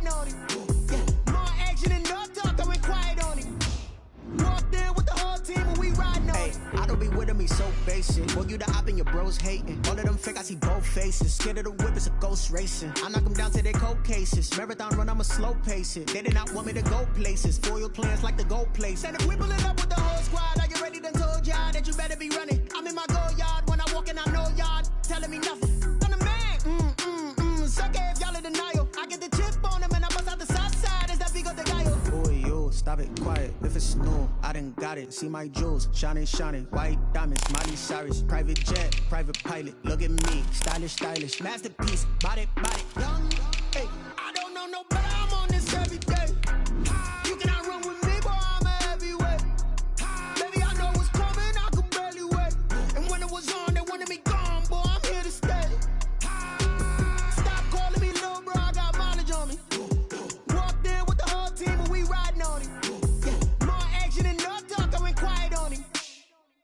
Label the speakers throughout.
Speaker 1: riding on him. Yeah, more action and no talk, I went quiet on him. Walked in with the whole team and we riding on him.
Speaker 2: I don't be with him, he's so basic. Boy, you the op and your bros hating. All of them fake, I see both faces. Scared of the whip, it's a ghost racing. I knock them down to their cold cases. Marathon run, I'ma slow pace it. They did not want me to go places. Foil plans like the gold place. And if we pulling up with the whole squad, are you ready? Done told y'all that you better be running. I'm in my go yard when I walk in, I know y'all telling me nothing. I'm the man, suck it if y'all in denial. I get the chip on him and I bust out the south side. Is that Vigo de Gallo? Boy, yo, stop it, quiet. If it's new, I done got it. See my jewels, shining, white diamonds, Miley Cyrus, private jet, private pilot. Look at me, stylish, masterpiece, body, young. Hey, I don't know no better. I'm on this every day. You cannot run with me, boy. I'm a heavyweight. Baby, I know what's coming. I could barely wait. And when it was on, they wanted me gone, boy. I'm here to stay. Stop calling me little bro. I got mileage on me. Walked in with the whole team and we riding on him. Yeah, more action and no talk. I went quiet on him.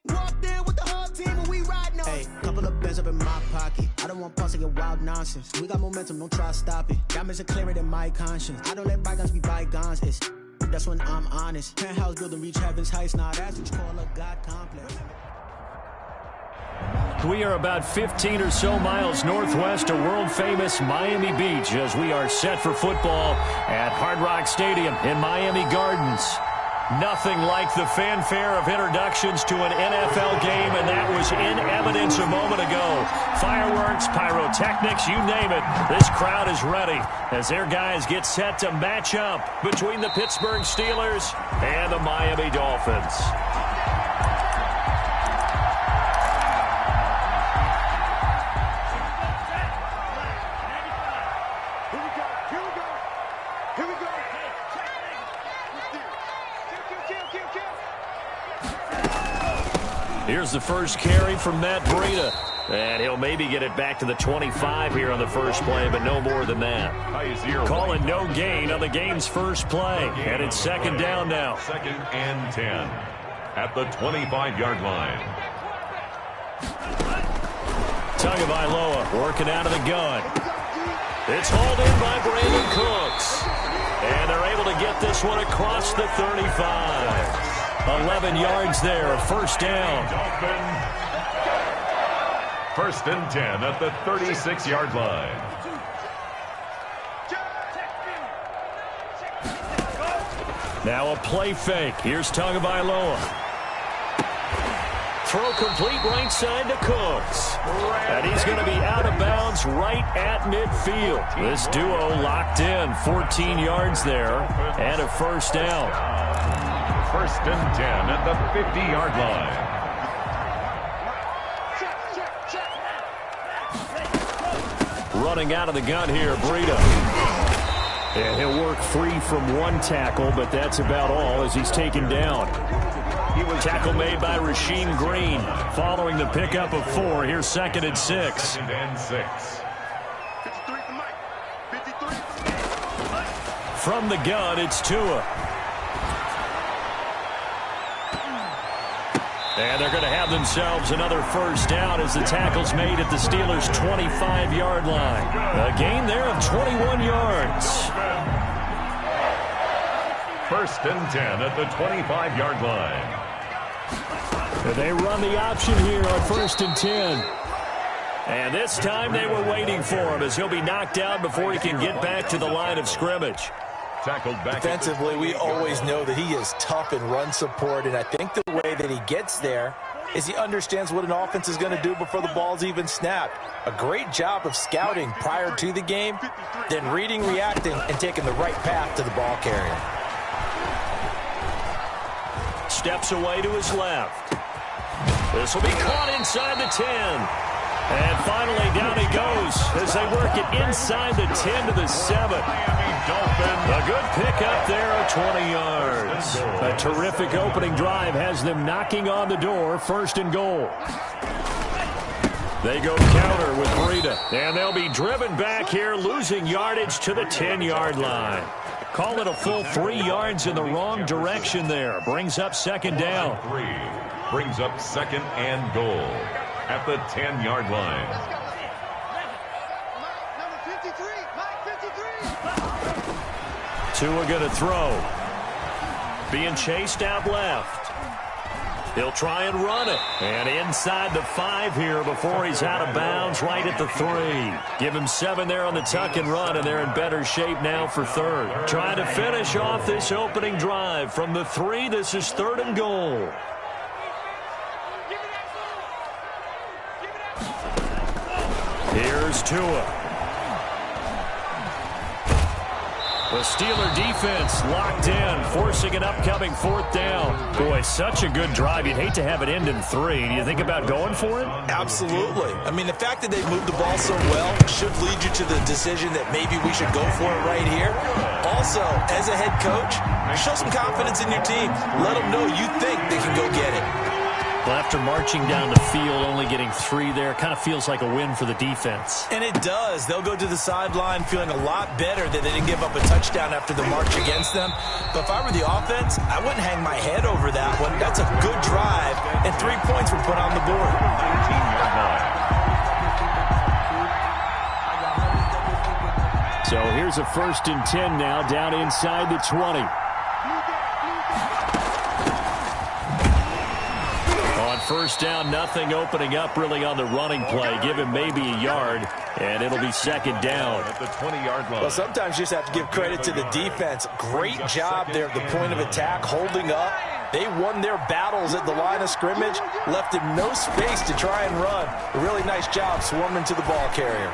Speaker 2: Walked in with the whole team and we riding on him. Hey, couple of bands up in my pocket. I don't want pause to get wild nonsense. We got momentum, don't try to stop it. Diamonds are clearer than my conscience. I don't let bygones be bygones. That's when I'm honest. Penthouse building, reach heaven's heights. Now that's what you call a God complex.
Speaker 3: We are about 15 or so miles northwest of world-famous Miami Beach as we are set for football at Hard Rock Stadium in Miami Gardens. Nothing like the fanfare of introductions to an NFL game, and that was in evidence a moment ago. Fireworks, pyrotechnics, you name it. This crowd is ready as their guys get set to match up between the Pittsburgh Steelers and the Miami Dolphins. Here's the first carry from Matt Breida. And he'll maybe get it back to the 25 here on the first play, but no more than that. Calling no gain on the game's first play. And it's second down now.
Speaker 4: 2nd and 10 at the 25-yard line.
Speaker 3: Tagovailoa working out of the gun. It's hauled in by Brandon Cooks. And they're able to get this one across the 35. 11 yards there, first down.
Speaker 4: 1st and 10 at the 36-yard line.
Speaker 3: Now a play fake. Here's Tagovailoa. Throw complete right side to Cooks. And he's going to be out of bounds right at midfield. This duo locked in, 14 yards there, and a first down.
Speaker 4: 1st and 10 at the 50-yard
Speaker 3: line. Running out of the gun here, Breida. And he'll work free from one tackle, but that's about all as he's taken down. Tackle made by Rasheem Green. Following the pickup of 4, here's 2nd and 6.
Speaker 4: 2nd and 6.
Speaker 3: From the gun, it's Tua. And they're going to have themselves another first down as the tackle's made at the Steelers' 25-yard line. A gain there of 21 yards.
Speaker 4: 1st and 10 at the 25-yard line.
Speaker 3: They run the option here on 1st and 10. And this time they were waiting for him as he'll be knocked down before he can get back to the line of scrimmage.
Speaker 4: Tackled back.
Speaker 5: Defensively, we always know that he is tough in run support, and I think the way that he gets there is he understands what an offense is going to do before the ball's even snapped. A great job of scouting prior to the game, then reading, reacting, and taking the right path to the ball carrier.
Speaker 3: Steps away to his left. This will be caught inside the 10. And finally, down he goes as they work it inside the 10 to the 7. A good pickup there of 20 yards. A terrific opening drive has them knocking on the door, 1st and goal. They go counter with Breida. And they'll be driven back here, losing yardage to the 10-yard line. Call it a full 3 yards in the wrong direction there. Brings up 2nd down.
Speaker 4: 3 brings up 2nd and goal at the 10-yard line.
Speaker 3: Tua going to throw. Being chased out left. He'll try and run it. And inside the 5 here before he's out of bounds right at the 3. Give him 7 there on the tuck and run, and they're in better shape now for 3rd. Trying to finish off this opening drive from the 3. This is 3rd and goal. Here's Tua. The Steeler defense locked in, forcing an upcoming 4th down. Boy, such a good drive. You'd hate to have it end in 3. Do you think about going for it?
Speaker 5: Absolutely. I mean, the fact that they moved the ball so well should lead you to the decision that maybe we should go for it right here. Also, as a head coach, show some confidence in your team. Let them know you think they can go get it.
Speaker 3: Well, after marching down the field, only getting 3 there, kind of feels like a win for the defense.
Speaker 5: And it does. They'll go to the sideline feeling a lot better that they didn't give up a touchdown after the march against them. But if I were the offense, I wouldn't hang my head over that one. That's a good drive, and 3 points were put on the board.
Speaker 4: 19-yard line.
Speaker 3: So here's a 1st and 10 now, down inside the 20. First down, nothing opening up really on the running play. Give him maybe a yard, and it'll be 2nd down.
Speaker 4: At the 20-yard line.
Speaker 5: Well, sometimes you just have to give credit to the defense. Great job there at the point of attack, holding up. They won their battles at the line of scrimmage, left him no space to try and run. A really nice job swarming to the ball carrier.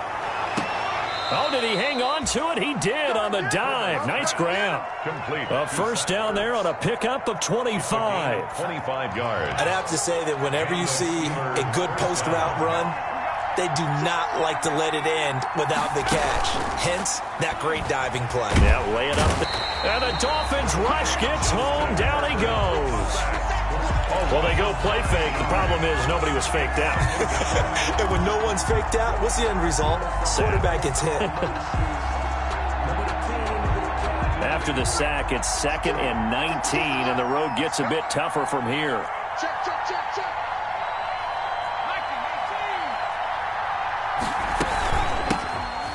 Speaker 3: Oh, did he hang on to it? He did on the dive. Nice grab.
Speaker 4: Complete.
Speaker 3: A 1st down there on a pickup of 25.
Speaker 4: 25 yards.
Speaker 5: I'd have to say that whenever you see a good post route run, they do not like to let it end without the catch. Hence, that great diving play.
Speaker 3: Yeah, lay it up. And the Dolphins rush gets home. Down he goes. Well, they go play fake. The problem is nobody was faked out.
Speaker 5: And when no one's faked out, what's the end result? Quarterback gets hit.
Speaker 3: After the sack, it's 2nd and 19, and the road gets a bit tougher from here.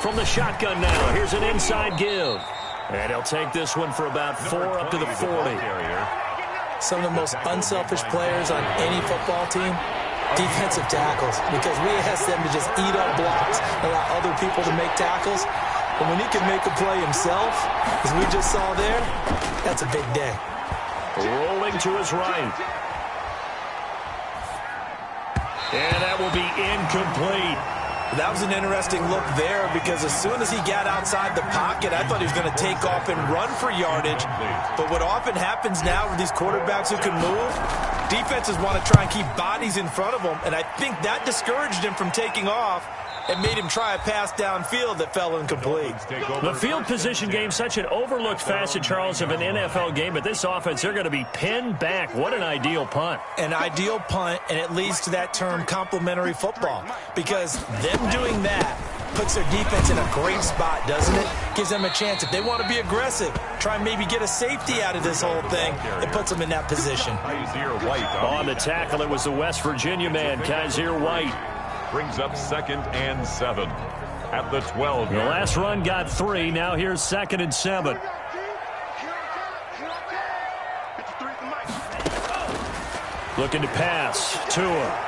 Speaker 3: From the shotgun now, here's an inside give. And he'll take this one for about 4 up to the 40.
Speaker 5: Some of the most unselfish players on any football team, defensive tackles, because we ask them to just eat up blocks, allow other people to make tackles. But when he can make a play himself, as we just saw there, that's a big day.
Speaker 3: Rolling to his right. And that will be incomplete.
Speaker 5: That was an interesting look there because as soon as he got outside the pocket, I thought he was going to take off and run for yardage. But what often happens now with these quarterbacks who can move, defenses want to try and keep bodies in front of them, and I think that discouraged him from taking off and made him try a pass downfield that fell incomplete.
Speaker 3: The field position game, such an overlooked facet, Charles, of an NFL game, but this offense, they're going to be pinned back. What an ideal punt.
Speaker 5: An ideal punt, and it leads to that term complementary football, because them doing that puts their defense in a great spot, doesn't it? Gives them a chance. If they want to be aggressive, try and maybe get a safety out of this whole thing, it puts them in that position.
Speaker 4: Kaiser White
Speaker 3: on the tackle, it was the West Virginia man, Kaiser White.
Speaker 4: brings up 2nd and 7 at the 12.
Speaker 3: The last run got 3. Now here's 2nd and 7. Looking to pass. Tua.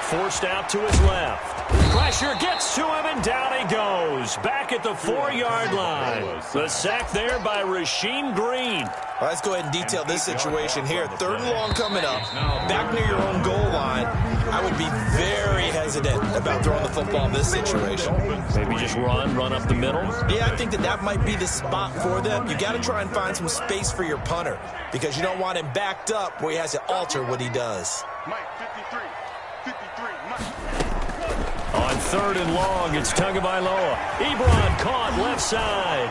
Speaker 3: Forced out to his left. Pressure gets to him, and down he goes. Back at the 4-yard line. The sack there by Rasheem Green.
Speaker 5: Well, let's go ahead and detail this situation here. 3rd and long coming up. Back near your own goal line. I would be very hesitant about throwing the football in this situation.
Speaker 3: Maybe just run up the middle?
Speaker 5: Yeah, I think that might be the spot for them. You got to try and find some space for your punter because you don't want him backed up where he has to alter what he does.
Speaker 3: On 3rd and long, it's Tagovailoa. Ebron caught left side.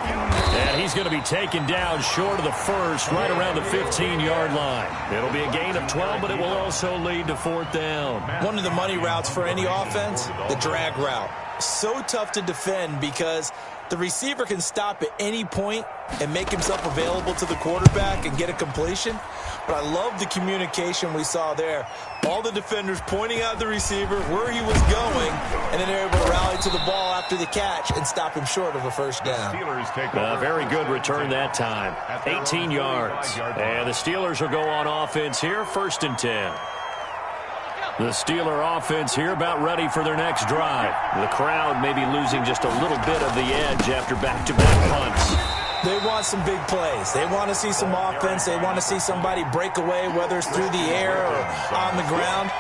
Speaker 3: And he's going to be taken down short of the first, right around the 15-yard line. It'll be a gain of 12, but it will also lead to 4th down.
Speaker 5: One of the money routes for any offense, the drag route. So tough to defend because the receiver can stop at any point and make himself available to the quarterback and get a completion. But I love the communication we saw there. All the defenders pointing out the receiver where he was going, and then they're able to rally to the ball after the catch and stop him short of a first down.
Speaker 3: A very good return that time. 18 yards. And the Steelers will go on offense here, 1st and 10. The Steeler offense here about ready for their next drive. The crowd may be losing just a little bit of the edge after back-to-back punts.
Speaker 5: They want some big plays. They want to see some offense. They want to see somebody break away, whether it's through the air or on the ground.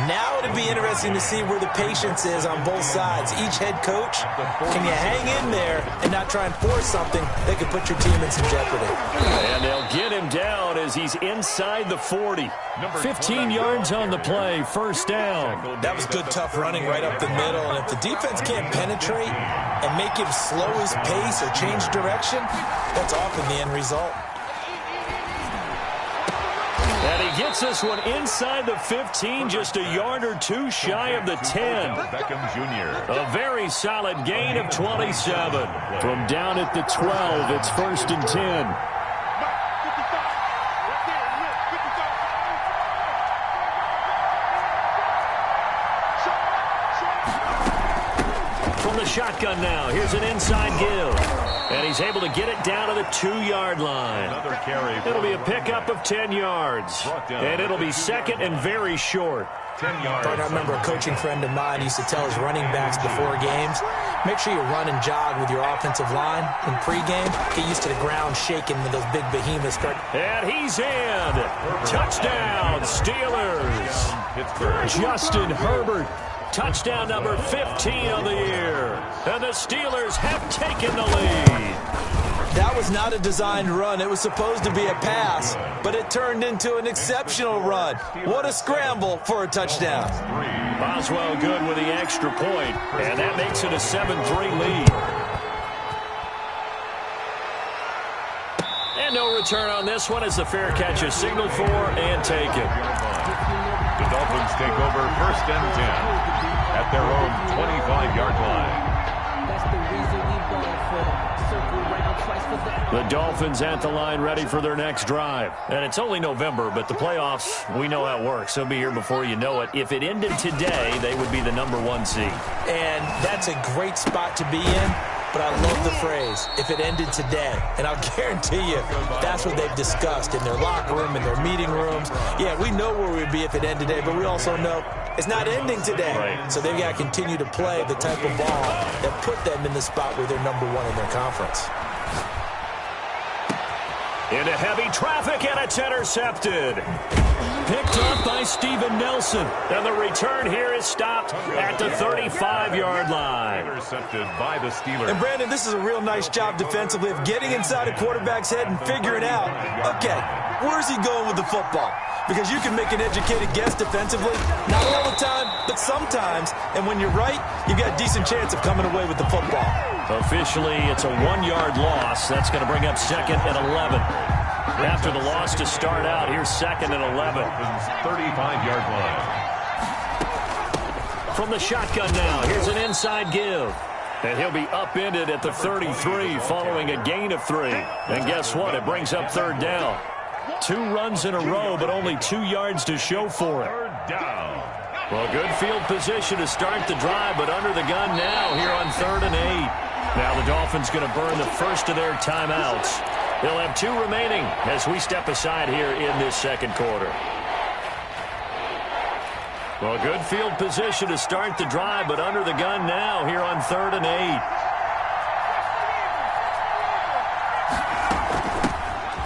Speaker 5: Now it'd be interesting to see where the patience is on both sides. Each head coach, can you hang in there and not try and force something that could put your team in some jeopardy?
Speaker 3: And they'll get him down as he's inside the 40. 15 yards on the play, 1st down.
Speaker 5: That was good, tough running right up the middle. And if the defense can't penetrate and make him slow his pace or change direction, that's often the end result.
Speaker 3: And he gets this one inside the 15, just a yard or two shy of the 10.
Speaker 4: Beckham Jr.
Speaker 3: A very solid gain of 27. From down at the 12, it's 1st and 10. From the shotgun now, here's an inside give. And he's able to get it down to the 2-yard line.
Speaker 4: Another carry.
Speaker 3: It'll be a pickup of 10 yards. And it'll be 2nd and very short.
Speaker 4: 10 yards.
Speaker 5: I remember a coaching friend of mine used to tell his running backs before games, make sure you run and jog with your offensive line in pregame. Get used to the ground shaking when those big behemoths start.
Speaker 3: And he's in. Touchdown, Steelers. Justin Herbert. Touchdown number 15 of the year. And the Steelers have taken the lead.
Speaker 5: That was not a designed run. It was supposed to be a pass, but it turned into an exceptional run. What a scramble for a touchdown.
Speaker 3: Boswell good with the extra point, and that makes it a 7-3 lead. And no return on this one as the fair catch is signaled for and taken.
Speaker 4: The Dolphins take over 1st and 10 at their own 25-yard line.
Speaker 6: That's the reason we ball for circle round twice for the...
Speaker 3: The Dolphins at the line ready for their next drive. And it's only November, but the playoffs, we know how it works. They'll be here before you know it. If it ended today, they would be the #1 seed.
Speaker 5: And that's a great spot to be in. But I love the phrase, if it ended today. And I'll guarantee you, that's what they've discussed in their locker room, in their meeting rooms. Yeah, we know where we'd be if it ended today, but we also know it's not ending today.
Speaker 3: Right.
Speaker 5: So they've got to continue to play the type of ball that put them in the spot where they're #1 in their conference.
Speaker 3: Into heavy traffic, and it's intercepted. Picked up by Steven Nelson. And the return here is stopped at the 35-yard line.
Speaker 4: Intercepted by the Steelers.
Speaker 5: And, Brandon, this is a real nice job defensively of getting inside a quarterback's head and figuring out, okay, where's he going with the football? Because you can make an educated guess defensively, not all the time, but sometimes. And when you're right, you've got a decent chance of coming away with the football. Officially, it's a 1-yard loss. That's going to bring up 2nd and 11. After the loss to start out, here's 2nd and 11.
Speaker 4: 35-yard line.
Speaker 3: From the shotgun now, here's an inside give. And he'll be upended at the 33 following a gain of 3. And guess what? It brings up 3rd down. 2 runs in a row, but only 2 yards to show for it.
Speaker 4: 3rd down.
Speaker 3: Well, good field position to start the drive, but under the gun now here on 3rd and 8. Now the Dolphins going to burn the first of their timeouts. They'll have 2 remaining as we step aside here in this 2nd quarter. Well, good field position to start the drive, but under the gun now here on 3rd and 8.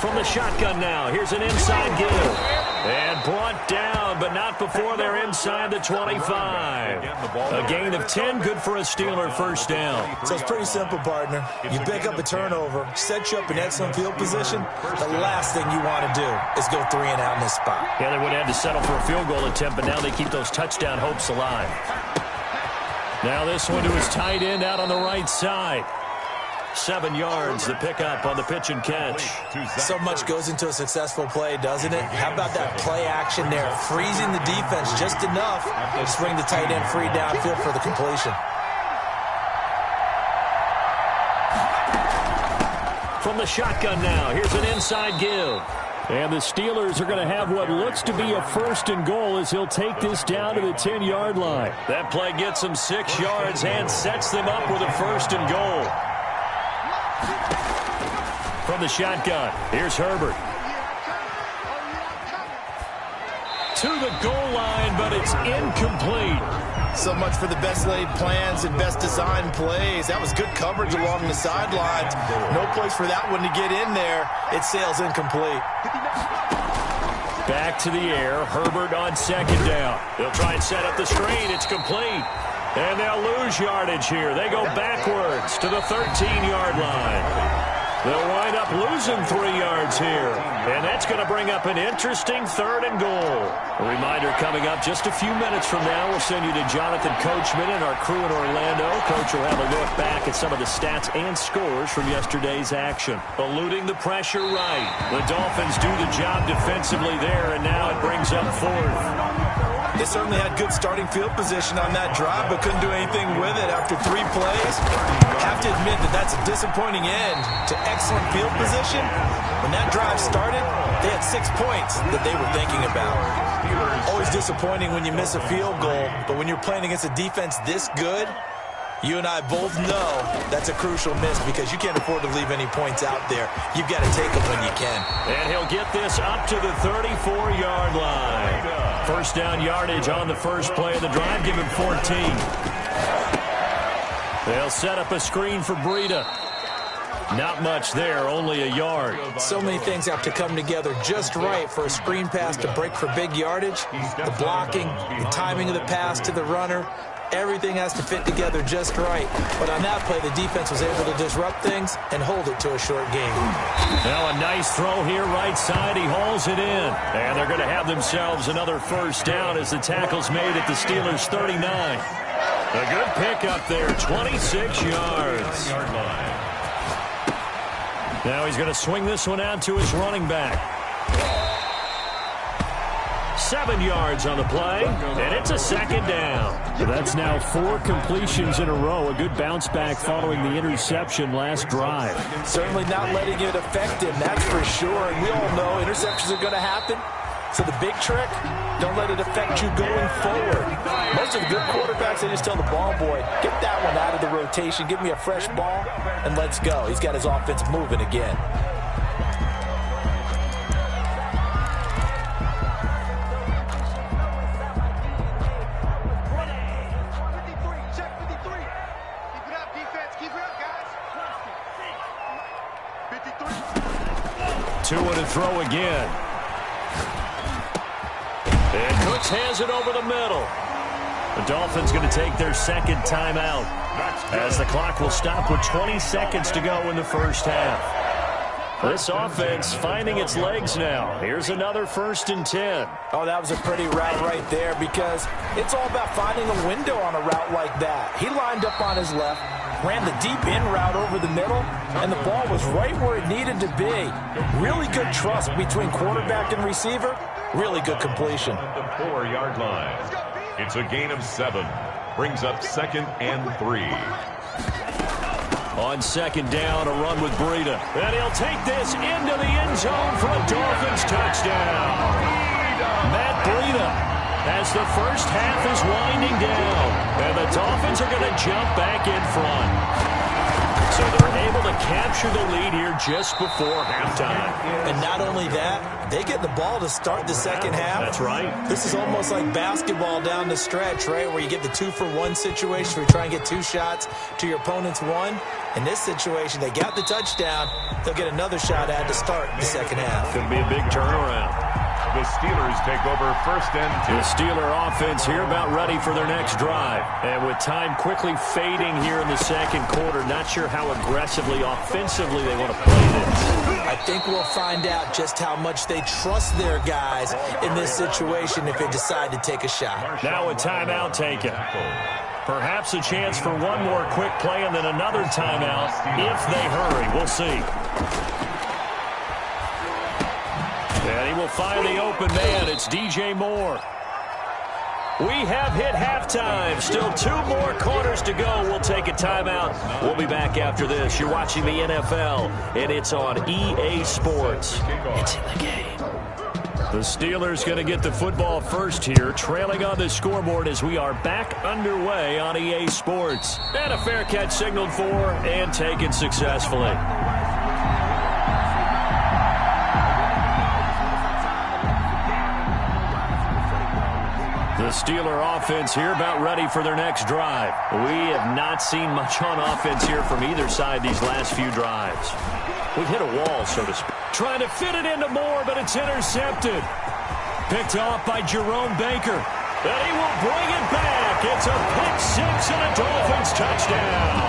Speaker 3: From the shotgun now, here's an inside give. And brought down, but not before they're inside the 25. A gain of 10, good for a Steeler first down. So it's pretty simple, partner. You pick up a turnover, set you up in excellent field position. The last thing you want to do is go 3 and out in this spot. Yeah, they would have had to settle for a field goal attempt, but now they keep those touchdown hopes alive. Now this one to his tight end out on the right side. 7 yards, the pickup on the pitch and catch.
Speaker 5: So much goes into a successful play, doesn't it? How about that play action there? Freezing the defense just enough to bring the tight end free downfield for the completion. From the shotgun now, here's an inside give.
Speaker 3: And the Steelers are going to have what looks to be a 1st and goal as he'll take this down to the 10-yard line. That play gets them 6 yards and sets them up with a 1st and goal. From the shotgun, here's Herbert. To the goal line, but it's incomplete.
Speaker 5: So much for the best laid plans and best designed plays. That was good coverage along the sidelines. No place for that one to get in there. It sails incomplete.
Speaker 3: Back to the air. Herbert on 2nd down. They'll try and set up the screen. It's complete. And they'll lose yardage here. They go backwards to the 13-yard line. They'll wind up losing 3 yards here. And that's going to bring up an interesting 3rd and goal. A reminder coming up just a few minutes from now. We'll send you to Jonathan Coachman and our crew in Orlando. Coach will have a look back at some of the stats and scores from yesterday's action. Eluding the pressure right. The Dolphins do the job defensively there, and now it brings up 4th.
Speaker 5: They certainly had good starting field position on that drive, but couldn't do anything with it after 3 plays. Have to admit that that's a disappointing end to excellent field position. When that drive started, they had 6 points that they were thinking about. Always disappointing when you miss a field goal, but when you're playing against a defense this good, you and I both know that's a crucial miss because you can't afford to leave any points out there. You've got to take them when you can.
Speaker 3: And he'll get this up to the 34-yard line. 1st down yardage on the first play of the drive. Give him 14. They'll set up a screen for Breida. Not much there, only a yard.
Speaker 5: So many things have to come together just right for a screen pass to break for big yardage. The blocking, the timing of the pass to the runner, everything has to fit together just right. But on that play, the defense was able to disrupt things and hold it to a short game.
Speaker 3: Now a nice throw here right side. He hauls it in. And they're going to have themselves another 1st down as the tackle's made at the Steelers' 39. A good pick up there, 26 yards. Now he's going to swing this one out to his running back. 7 yards on the play, and it's a 2nd down. That's now 4 completions in a row. A good bounce back following the interception last drive.
Speaker 5: Certainly not letting it affect him, that's for sure. And we all know interceptions are going to happen. So the big trick, don't let it affect you going forward. Most of the good quarterbacks, they just tell the ball boy, get that one out of the rotation, give me a fresh ball, and let's go. He's got his offense moving again.
Speaker 3: Tua to throw again. And Cooks has it over the middle. The Dolphins going to take their 2nd timeout as the clock will stop with 20 seconds to go in the 1st half. This offense finding its legs now. Here's another 1st and 10.
Speaker 5: Oh, that was a pretty route right there because it's all about finding a window on a route like that. He lined up on his left, ran the deep in route over the middle, and the ball was right where it needed to be. Really good trust between quarterback and receiver. Really good completion.
Speaker 4: At the 4-yard line. It's a gain of 7. Brings up 2nd and 3.
Speaker 3: On 2nd down, a run with Breida. And he'll take this into the end zone for a Dolphins touchdown. Matt Breida, as the 1st half is winding down. And the Dolphins are going to jump back in front. So they're able to capture the lead here just before halftime.
Speaker 5: And not only that, they get the ball to start the 2nd half.
Speaker 3: That's right.
Speaker 5: This is almost like basketball down the stretch, right, where you get the 2-for-1 situation where you try and get 2 shots to your opponent's 1. In this situation, they got the touchdown. They'll get another shot at to start the 2nd half.
Speaker 3: Could be a big turnaround.
Speaker 4: The Steelers take over 1st and 10.
Speaker 3: The Steeler offense here about ready for their next drive. And with time quickly fading here in the 2nd quarter, not sure how aggressively, offensively they want to play this.
Speaker 5: I think we'll find out just how much they trust their guys in this situation if they decide to take a shot.
Speaker 3: Now a timeout taken. Perhaps a chance for one more quick play and then another timeout if they hurry. We'll see. And he will find the open man. It's DJ Moore. We have hit halftime. Still 2 more quarters to go. We'll take a timeout. We'll be back after this. You're watching the NFL, and it's on EA Sports. It's in the game. The Steelers going to get the football first here, trailing on the scoreboard as we are back underway on EA Sports. And a fair catch signaled for and taken successfully. The Steeler offense here about ready for their next drive. We have not seen much on offense here from either side these last few drives. We've hit a wall, so to speak. Trying to fit it into Moore, but it's intercepted. Picked off by Jerome Baker. And he will bring it back. It's a pick six and a Dolphins touchdown.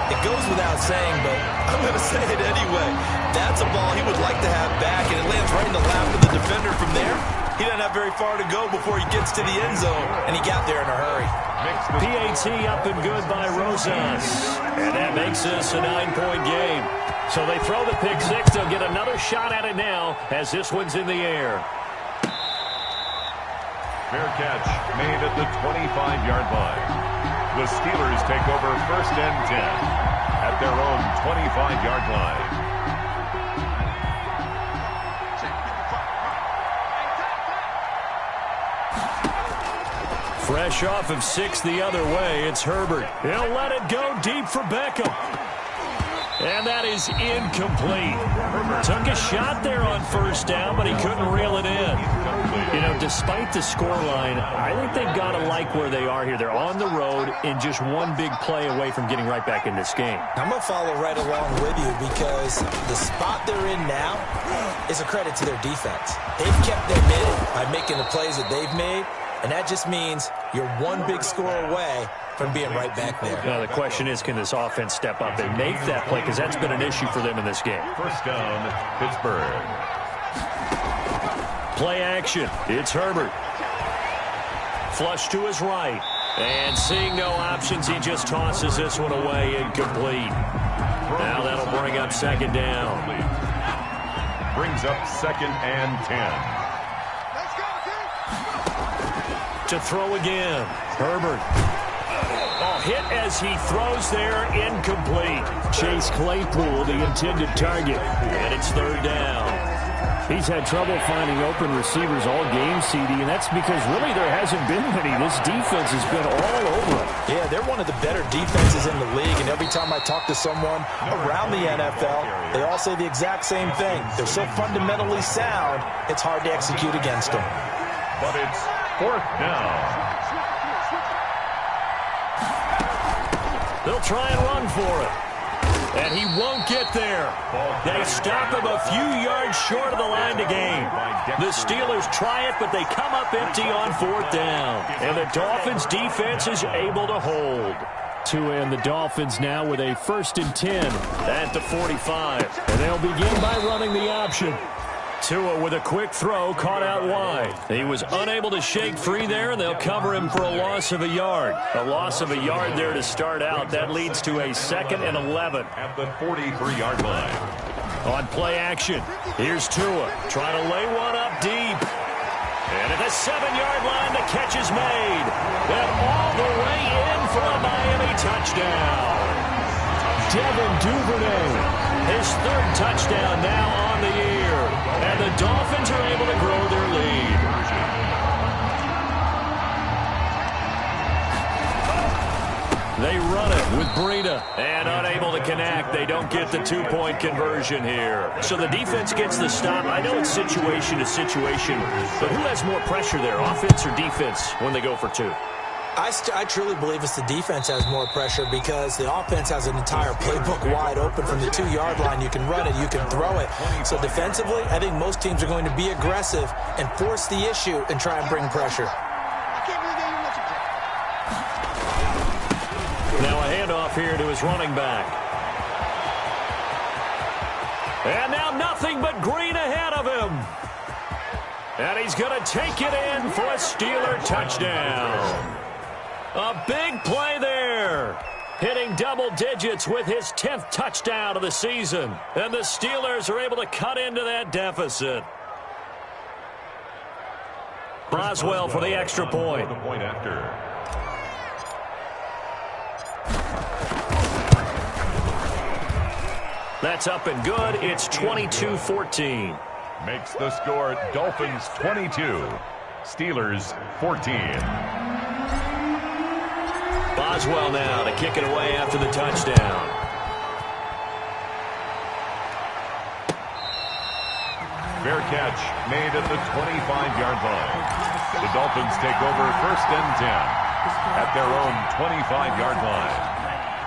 Speaker 5: It goes without saying, but I'm going to say it anyway. That's a ball he would like to have back, and it lands right in the lap of the defender from there. He doesn't have very far to go before he gets to the end zone, and he got there in a hurry.
Speaker 3: PAT up and good by Rosas. And that makes this a 9-point game. So they throw the pick six. They'll get another shot at it now as this one's in the air.
Speaker 4: Fair catch made at the 25-yard line. The Steelers take over 1st and 10 at their own 25-yard line.
Speaker 3: Fresh off of 6 the other way, it's Herbert. He'll let it go deep for Beckham. And that is incomplete. Took a shot there on 1st down, but he couldn't reel it in. You know, despite the scoreline, I think they've got to like where they are here. They're on the road and just one big play away from getting right back in this game.
Speaker 5: I'm going to follow right along with you because the spot they're in now is a credit to their defense. They've kept their minute by making the plays that they've made, and that just means you're one big score away from being right back there.
Speaker 3: Now, the question is, can this offense step up and make that play? Because that's been an issue for them in this game.
Speaker 4: 1st down, Pittsburgh.
Speaker 3: Play action. It's Herbert. Flush to his right. And seeing no options, he just tosses this one away, incomplete. Now that'll bring up 2nd down.
Speaker 4: Brings up 2nd and 10.
Speaker 3: To throw again. Herbert. Oh, hit as he throws there, incomplete. Chase Claypool, the intended target. And it's 3rd down.
Speaker 7: He's had trouble finding open receivers all game, CD, and that's because really there hasn't been many. This defense has been all over him.
Speaker 5: Yeah, they're one of the better defenses in the league, and every time I talk to someone around the NFL, they all say the exact same thing. They're so fundamentally sound, it's hard to execute against them.
Speaker 4: But it's 4th down.
Speaker 3: They'll try and run for it. And he won't get there. They stop him a few yards short of the line to gain. The Steelers try it, but they come up empty on 4th down. And the Dolphins' defense is able to hold.
Speaker 7: And the Dolphins now with a 1st and 10
Speaker 3: at the 45.
Speaker 7: And they'll begin by running the option.
Speaker 3: Tua with a quick throw, caught out wide. He was unable to shake free there, and they'll cover him for a loss of a yard. A loss of a yard there to start out. That leads to a 2nd and 11.
Speaker 4: At the 43-yard line.
Speaker 3: On play action, here's Tua. Trying to lay one up deep. And at the 7-yard line, the catch is made. And all the way in for a Miami touchdown.
Speaker 7: Devin Duvernay.
Speaker 3: His 3rd touchdown now on the year. And the Dolphins are able to grow their lead. They run it with Breida. And unable to connect. They don't get the 2-point conversion here. So the defense gets the stop. I know it's situation to situation, but who has more pressure there, offense or defense, when they go for 2?
Speaker 5: I truly believe it's the defense has more pressure because the offense has an entire playbook wide open from the 2-yard line. You can run it, you can throw it. So defensively, I think most teams are going to be aggressive and force the issue and try and bring pressure.
Speaker 3: Now a handoff here to his running back. And now nothing but green ahead of him. And he's going to take it in for a Steeler touchdown. A big play there. Hitting double digits with his 10th touchdown of the season. And the Steelers are able to cut into that deficit. Boswell for the extra point.
Speaker 4: The point after.
Speaker 3: That's up and good. It's 22-14.
Speaker 4: Makes the score Dolphins 22, Steelers 14.
Speaker 3: Boswell now to kick it away after the touchdown.
Speaker 4: Fair catch made at the 25-yard line. The Dolphins take over 1st and 10 at their own 25-yard line.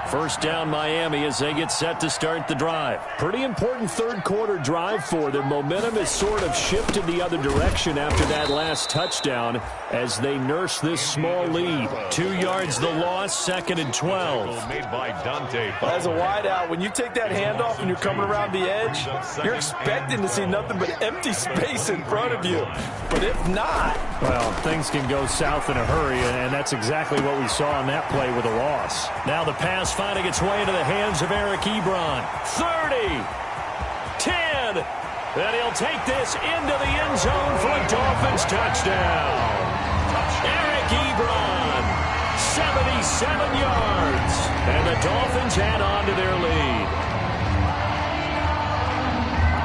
Speaker 3: First down Miami as they get set to start the drive.
Speaker 7: Pretty important third quarter drive for them. Momentum has sort of shifted the other direction after that last touchdown as they nurse this small lead.
Speaker 3: 2 yards the loss, 2nd and 12.
Speaker 4: Made by Dante.
Speaker 5: As a wideout, when you take that handoff and you're coming around the edge, you're expecting to see nothing but empty space in front of you. But if not...
Speaker 7: Well, things can go south in a hurry, and that's exactly what we saw on that play with a loss.
Speaker 3: Now the pass finding its way into the hands of Eric Ebron. 30, 10, and he'll take this into the end zone for a Dolphins touchdown. Eric Ebron, 77 yards, and the Dolphins add on to their lead.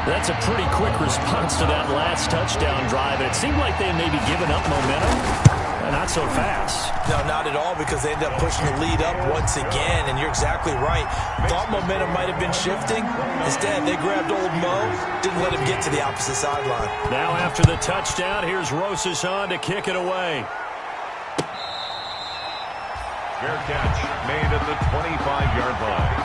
Speaker 3: That's a pretty quick response to that last touchdown drive, and it seemed like they had maybe given up momentum. Not so fast.
Speaker 5: No, not at all, because they ended up pushing the lead up once again, and you're exactly right. Thought momentum might have been shifting. Instead, they grabbed old Mo, didn't let him get to the opposite sideline.
Speaker 3: Now after the touchdown, here's Rosasson to kick it away.
Speaker 4: Fair catch made at the 25-yard line.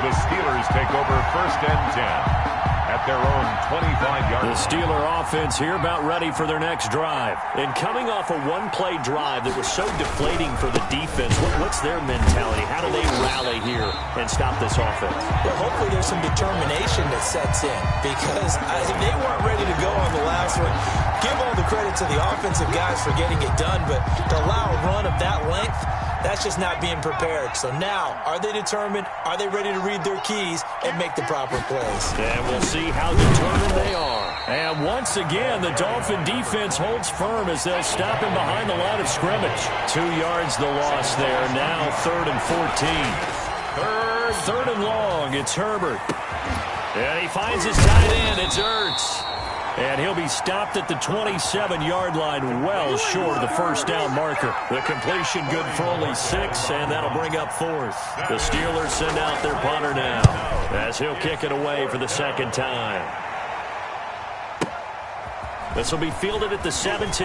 Speaker 4: The Steelers take over 1st and 10 at their own 25-yard line.
Speaker 3: The Steeler offense here about ready for their next drive. And coming off a one-play drive that was so deflating for the defense, what's their mentality? How do they rally here and stop this offense?
Speaker 5: Well, hopefully there's some determination that sets in, because if they weren't ready to go on the last one, give all the credit to the offensive guys for getting it done, but to allow a run of that length, that's just not being prepared. So now, are they determined? Are they ready to read their keys and make the proper plays?
Speaker 3: And we'll see how determined they are. And once again, the Dolphin defense holds firm as they'll stop him behind the line of scrimmage. 2 yards the loss there. Now 3rd and 14. Third and long. It's Herbert. And he finds his tight end. It's Ertz. And he'll be stopped at the 27-yard line, well short of the first down marker. The completion good for only 6, and that'll bring up 4th. The Steelers send out their punter now as he'll kick it away for the second time. This will be fielded at the 17.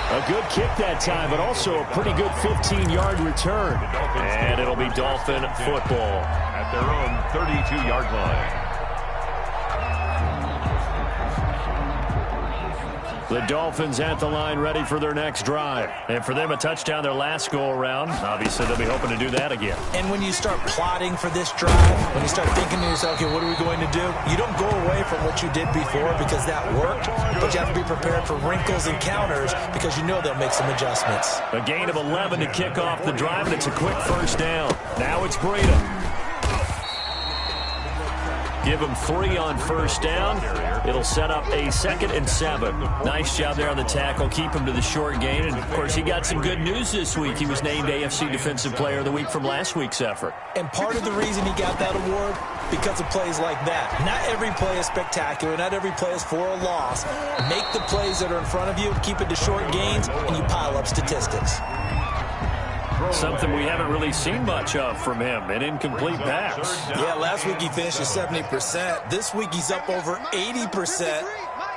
Speaker 7: A good kick that time, but also a pretty good 15-yard return.
Speaker 3: And it'll be Dolphin football
Speaker 4: at their own 32-yard line.
Speaker 3: The Dolphins at the line ready for their next drive. And for them, a touchdown their last go-around. Obviously, they'll be hoping to do that again.
Speaker 5: And when you start plotting for this drive, when you start thinking to yourself, okay, what are we going to do? You don't go away from what you did before because that worked, but you have to be prepared for wrinkles and counters because you know they'll make some adjustments.
Speaker 3: A gain of 11 to kick off the drive, and it's a quick first down. Now it's Breida. Give him 3 on first down. It'll set up a 2nd and 7. Nice job there on the tackle. Keep him to the short gain. And, of course, he got some good news this week. He was named AFC Defensive Player of the Week from last week's effort.
Speaker 5: And part of the reason he got that award, because of plays like that. Not every play is spectacular. Not every play is for a loss. Make the plays that are in front of you, keep it to short gains, and you pile up statistics.
Speaker 3: Something we haven't really seen much of from him, an incomplete pass.
Speaker 5: Yeah, last week he finished at 70%. This week he's up over 80%.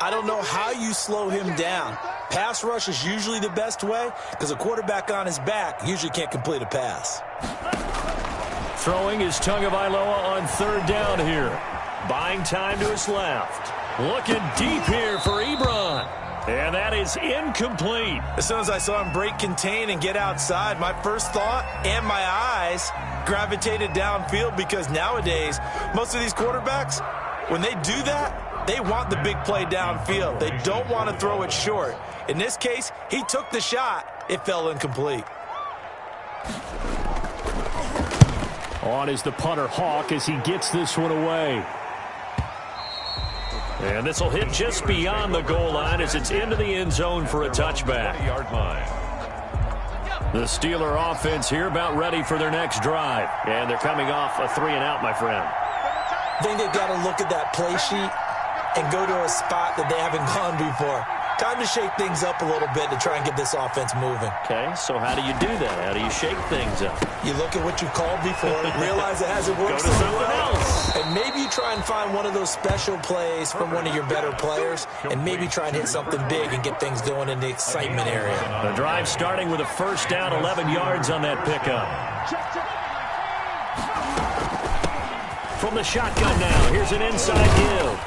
Speaker 5: I don't know how you slow him down. Pass rush is usually the best way because a quarterback on his back usually can't complete a pass.
Speaker 3: Throwing is Tagovailoa on 3rd down here. Buying time to his left. Looking deep here for Ebron. And that is incomplete.
Speaker 5: As soon as I saw him break contain and get outside, my first thought and my eyes gravitated downfield because nowadays, most of these quarterbacks, when they do that, they want the big play downfield. They don't want to throw it short. In this case, he took the shot. It fell incomplete.
Speaker 7: On is the punter Hawk as he gets this one away.
Speaker 3: And this will hit just beyond the goal line as it's into the end zone for a touchback.
Speaker 4: 20-yard line.
Speaker 3: The Steeler offense here about ready for their next drive. And they're coming off a 3-and-out, my friend.
Speaker 5: I think they've got to look at that play sheet and go to a spot that they haven't gone before. Time to shake things up a little bit to try and get this offense moving.
Speaker 3: Okay, so how do you do that? How do you shake things up?
Speaker 5: You look at what you called before, realize it hasn't worked
Speaker 3: Go to
Speaker 5: so
Speaker 3: something
Speaker 5: well,
Speaker 3: else.
Speaker 5: and maybe you try and find one of those special plays from one of your better players, and maybe try and hit something big and get things going in the excitement area.
Speaker 3: The drive starting with a first down, 11 yards on that pickup. From the shotgun now, here's an inside give.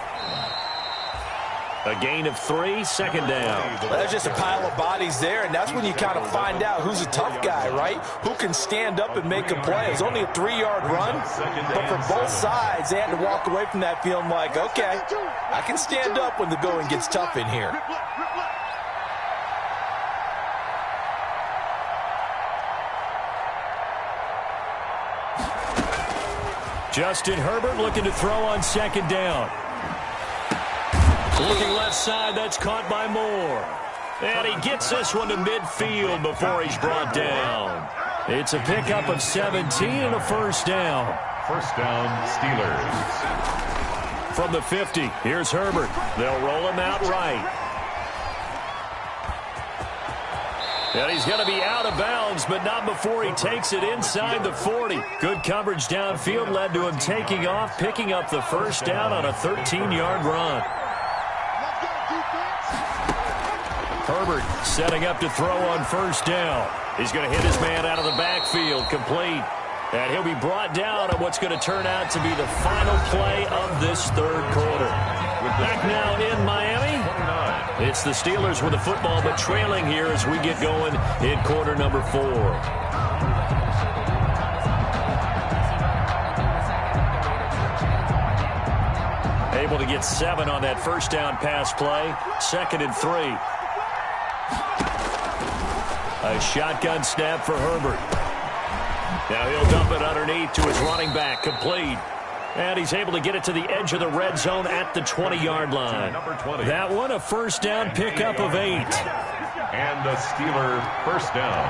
Speaker 3: A gain of 3, second down.
Speaker 5: Well, there's just a pile of bodies there, and that's when you kind of find out who's a tough guy, right? Who can stand up and make a play. It's only a 3-yard run, but for both sides, they had to walk away from that feeling like, okay, I can stand up when the going gets tough in here.
Speaker 3: Justin Herbert looking to throw on second down. Looking left side, that's caught by Moore. And he gets this one to midfield before he's brought down. It's a pickup of 17 and a first down.
Speaker 4: First down, Steelers.
Speaker 3: From the 50, here's Herbert. They'll roll him out right. And he's going to be out of bounds, but not before he takes it inside the 40. Good coverage downfield led to him taking off, picking up the first down on a 13-yard run. Herbert setting up to throw on first down. He's going to hit his man out of the backfield, complete. And he'll be brought down on what's going to turn out to be the final play of this third quarter. Back now in Miami. It's the Steelers with the football, but trailing here as we get going in quarter number 4. Able to get 7 on that first down pass play. 2nd and 3. A shotgun snap for Herbert. Now he'll dump it underneath to his running back, complete. And he's able to get it to the edge of the red zone at the 20-yard line. That one, a first down pickup of 8.
Speaker 4: And the Steeler first down.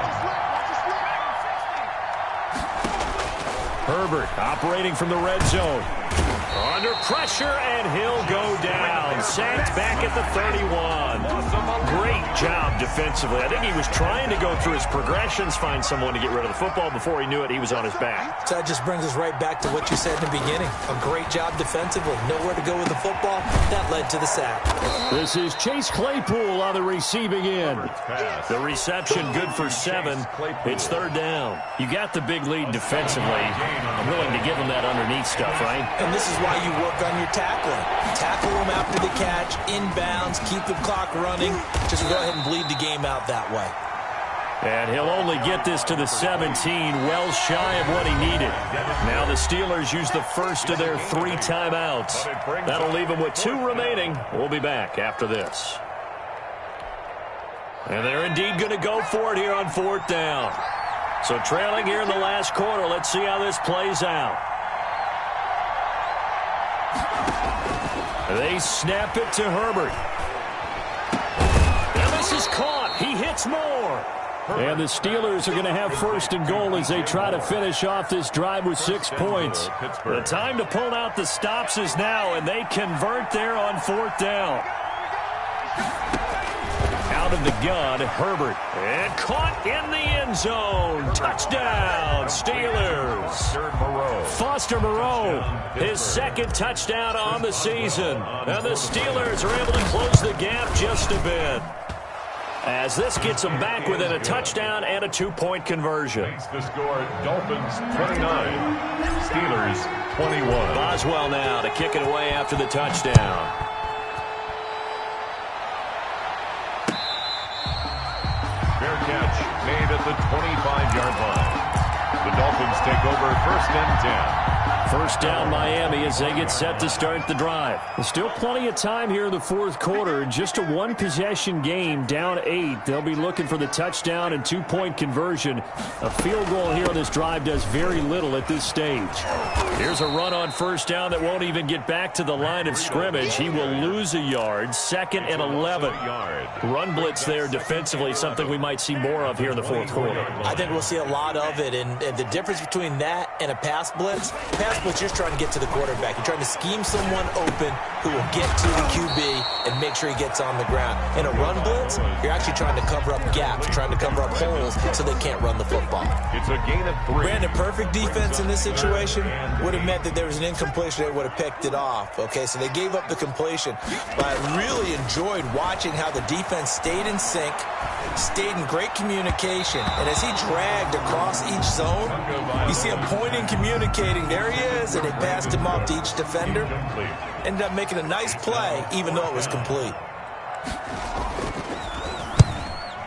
Speaker 3: Herbert operating from the red zone. Under pressure, and he'll go down. Sacked back at the 31. Great job defensively. I think he was trying to go through his progressions, find someone to get rid of the football. Before he knew it, he was on his back.
Speaker 5: So that just brings us right back to what you said in the beginning. A great job defensively. Nowhere to go with the football. That led to the sack.
Speaker 7: This is Chase Claypool on the receiving end.
Speaker 3: The reception good for 7. It's third down. You got the big lead defensively. I'm willing to give him that underneath stuff, right?
Speaker 5: And this is why you work on your tackling. Tackle them after the catch, inbounds, keep the clock running. Just go ahead and bleed the game out that way.
Speaker 3: And he'll only get this to the 17, well shy of what he needed. Now the Steelers use the first of their 3 timeouts. That'll leave them with 2 remaining. We'll be back after this. And they're indeed going to go for it here on 4th down. So trailing here in the last quarter, let's see how this plays out. They snap it to Herbert. And this is caught. He hits Moore.
Speaker 7: And the Steelers are going to have first and goal as they try to finish off this drive with 6 points.
Speaker 3: The time to pull out the stops is now, and they convert there on 4th down. Out of the gun, Herbert. And caught in the end zone. Touchdown, Steelers. Foster Moreau, his 2nd touchdown on the season. And the Steelers are able to close the gap just a bit, as this gets them back within a touchdown and a 2-point conversion.
Speaker 4: The score, Dolphins 29, Steelers 21.
Speaker 3: Boswell now to kick it away after the touchdown.
Speaker 4: Fair catch made at the 25-yard line. The Dolphins take over 1st and 10.
Speaker 3: First down Miami as they get set to start the drive. There's still plenty of time here in the fourth quarter. Just a one-possession game, down 8. They'll be looking for the touchdown and two-point conversion. A field goal here on this drive does very little at this stage. Here's a run on first down that won't even get back to the line of scrimmage. He will lose a yard. 2nd and 11. Run blitz there defensively, something we might see more of here in the fourth quarter.
Speaker 5: I think we'll see a lot of it, and the difference between that and a pass blitz, you're trying to get to the quarterback. You're trying to scheme someone open who will get to the QB and make sure he gets on the ground. In a run blitz, you're actually trying to cover up gaps, trying to cover up holes so they can't run the football.
Speaker 4: It's a gain of 3.
Speaker 5: Brandon, perfect defense in this situation would have meant that there was an incompletion. They would have picked it off. Okay, so they gave up the completion. But I really enjoyed watching how the defense stayed in sync, stayed in great communication. And as he dragged across each zone, you see him pointing, communicating. There he is, and they passed him off to each defender. Ended up making a nice play, even though it was complete.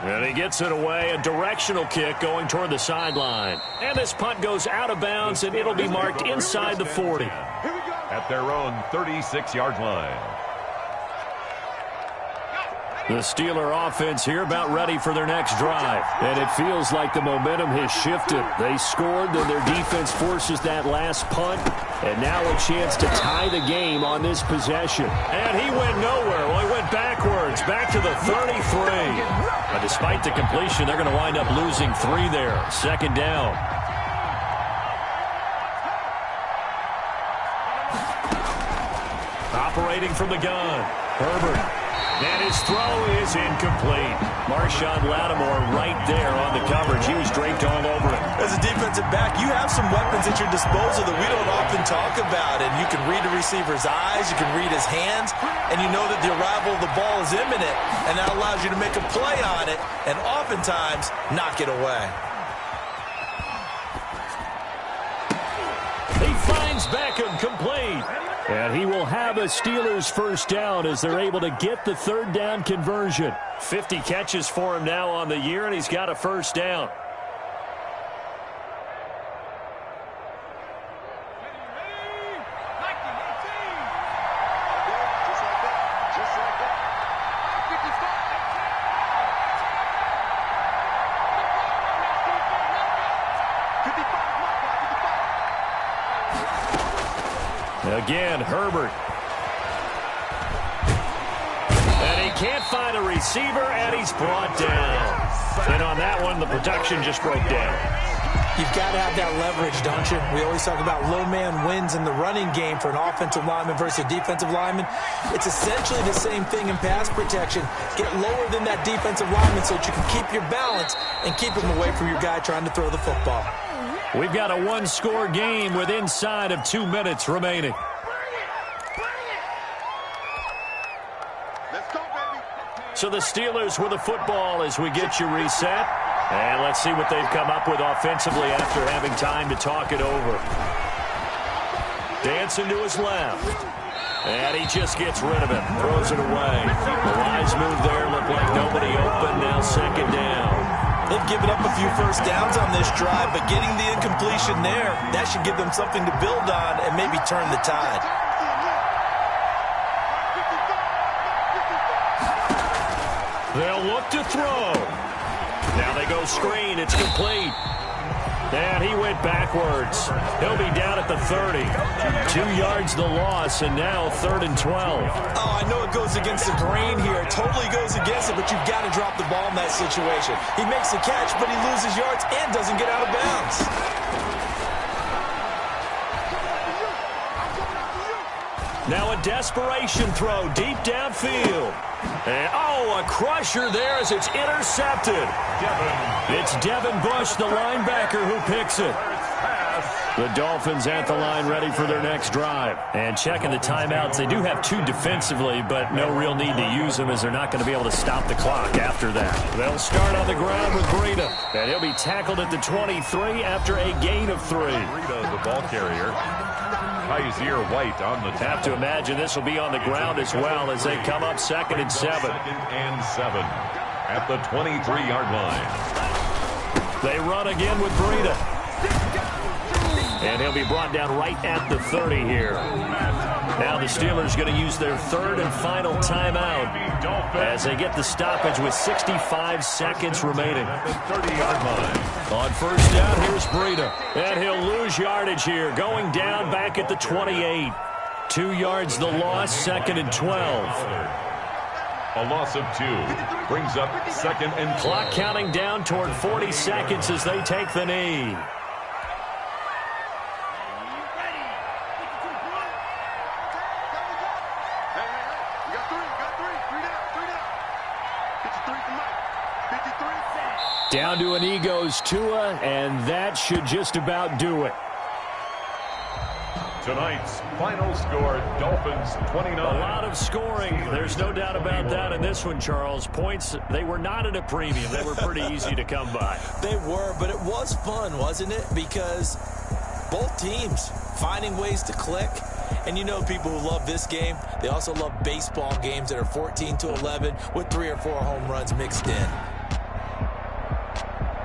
Speaker 3: And he gets it away, a directional kick going toward the sideline. And this punt goes out of bounds, and it'll be marked inside the 40.
Speaker 4: At their own 36-yard line.
Speaker 3: The Steeler offense here about ready for their next drive. And it feels like the momentum has shifted. They scored, then their defense forces that last punt. And now a chance to tie the game on this possession. And he went nowhere. Well, he went backwards, back to the 33. But despite the completion, they're going to wind up losing 3 there. 2nd down. Operating from the gun, Herbert. And his throw is incomplete. Marshawn Lattimore right there on the coverage. He was draped all over it.
Speaker 5: As a defensive back, you have some weapons at your disposal that we don't often talk about. And you can read the receiver's eyes, you can read his hands, and you know that the arrival of the ball is imminent. And that allows you to make a play on it and oftentimes knock it away.
Speaker 3: He finds Beckham complete. And he will have a Steelers first down as they're able to get the 3rd down conversion. 50 catches for him now on the year, and he's got a first down. Again, Herbert. And he can't find a receiver, and he's brought down. And on that one, the protection just broke down.
Speaker 5: You've got to have that leverage, don't you? We always talk about low man wins in the running game for an offensive lineman versus a defensive lineman. It's essentially the same thing in pass protection. Get lower than that defensive lineman so that you can keep your balance and keep him away from your guy trying to throw the football.
Speaker 3: We've got a one-score game with inside of 2 minutes remaining. So the Steelers with the football as we get you reset. And let's see what they've come up with offensively after having time to talk it over. Dancing to his left. And he just gets rid of it. Throws it away. The wise move there. Looked like nobody open. Now 2nd down.
Speaker 5: They've given up a few first downs on this drive, but getting the incompletion there, that should give them something to build on and maybe turn the tide.
Speaker 3: They'll look to throw. Now they go screen. It's complete. And he went backwards. He'll be down at the 30. 2 yards the loss, and now 3rd and 12.
Speaker 5: Oh, I know it goes against the grain here. It totally goes against it, but you've got to drop the ball in that situation. He makes the catch, but he loses yards and doesn't get out of bounds.
Speaker 3: Now a desperation throw deep downfield. And, a crusher there as it's intercepted. It's Devin Bush, the linebacker, who picks it. The Dolphins at the line ready for their next drive. And checking the timeouts. They do have 2 defensively, but no real need to use them as they're not going to be able to stop the clock after that. They'll start on the ground with Breida. And he'll be tackled at the 23 after a gain of 3.
Speaker 4: Breida, the ball carrier. Kaiser White on the tackle.
Speaker 3: Have to imagine this will be on the ground as well as they come up 2nd and 7.
Speaker 4: 2nd and 7 at the 23-yard line.
Speaker 3: They run again with Breida. And he'll be brought down right at the 30 here. Now the Steelers going to use their third and final timeout as they get the stoppage with 65 seconds remaining.
Speaker 4: 30-yard line.
Speaker 3: On first down, here's Breida. And he'll lose yardage here, going down back at the 28. 2 yards the loss, 2nd and 12.
Speaker 4: A loss of 2 brings up 2nd and 12.
Speaker 3: Clock counting down toward 40 seconds as they take the knee. Down to an knee goes Tua, and that should just about do it.
Speaker 4: Tonight's final score, Dolphins 29.
Speaker 3: A lot of scoring. There's no doubt about that in this one, Charles. Points, they were not at a premium. They were pretty easy to come by.
Speaker 5: They were, but it was fun, wasn't it? Because both teams finding ways to click. And you know people who love this game, they also love baseball games that are 14-11 with 3 or 4 home runs mixed in.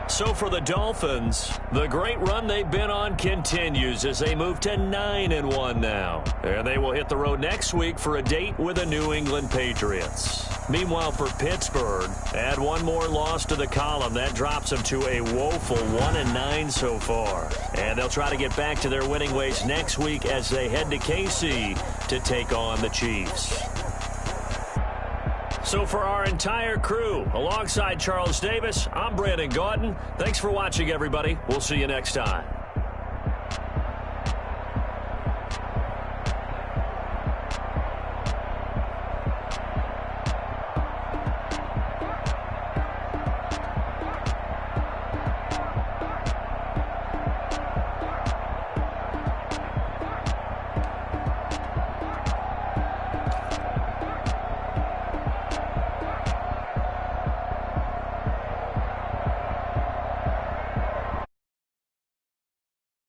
Speaker 3: So for the Dolphins, the great run they've been on continues as they move to 9-1 now. And they will hit the road next week for a date with the New England Patriots. Meanwhile, for Pittsburgh, add one more loss to the column. That drops them to a woeful 1-9 so far. And they'll try to get back to their winning ways next week as they head to KC to take on the Chiefs. So for our entire crew, alongside Charles Davis, I'm Brandon Gaudin. Thanks for watching, everybody. We'll see you next time.